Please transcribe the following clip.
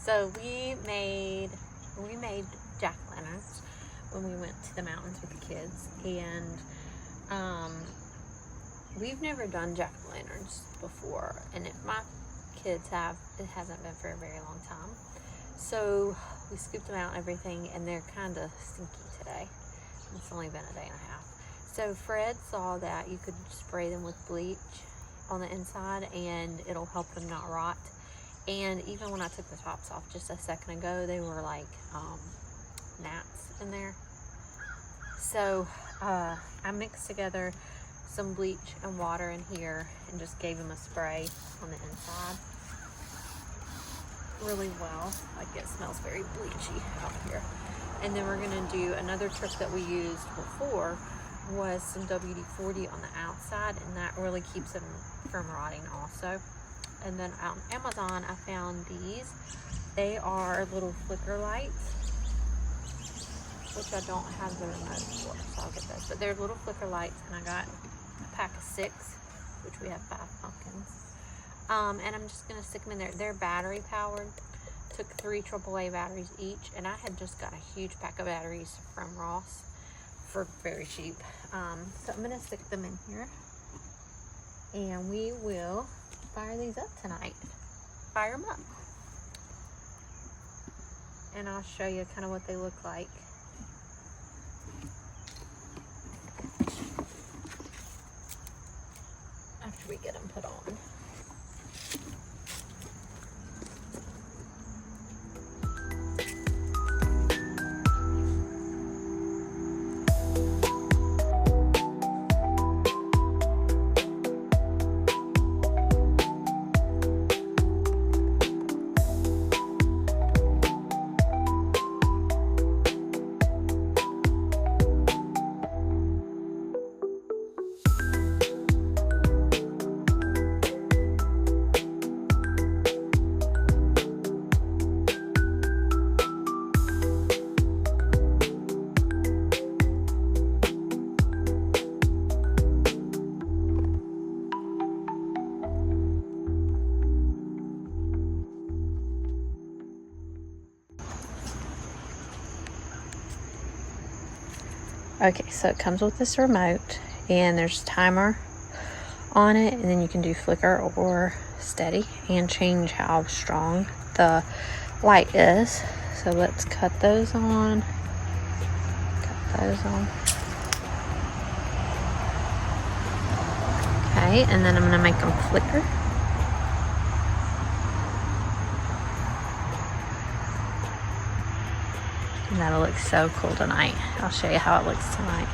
So we made jack-o'-lanterns when we went to the mountains with the kids, and we've never done jack-o'-lanterns before, and if my kids have, it hasn't been for a very long time. So we scooped them out and everything, and they're kind of stinky today. It's only been a day and a half. So Fred saw that you could spray them with bleach on the inside and it'll help them not rot. And even when I took the tops off just a second ago, they were like gnats in there. So I mixed together some bleach and water in here and just gave them a spray on the inside really well. Like, it smells very bleachy out here. And then we're gonna do another trick that we used before, was some WD-40 on the outside, and that really keeps them from rotting also. And then on Amazon I found these. They are little flicker lights, which I don't have the remote for, so I'll get those. But they're little flicker lights, and I got a pack of 6, which we have 5 pumpkins. And I'm just gonna stick them in there. They're battery powered. Took 3 AAA batteries each, and I had just got a huge pack of batteries from Ross for very cheap. So I'm gonna stick them in here, and we will fire these up tonight. Fire them up, and I'll show you kind of what they look like. After we get them put on. Okay, so it comes with this remote, and there's a timer on it, and then you can do flicker or steady and change how strong the light is. So let's cut those on. Okay, and then I'm gonna make them flicker. And that'll look so cool tonight. I'll show you how it looks tonight.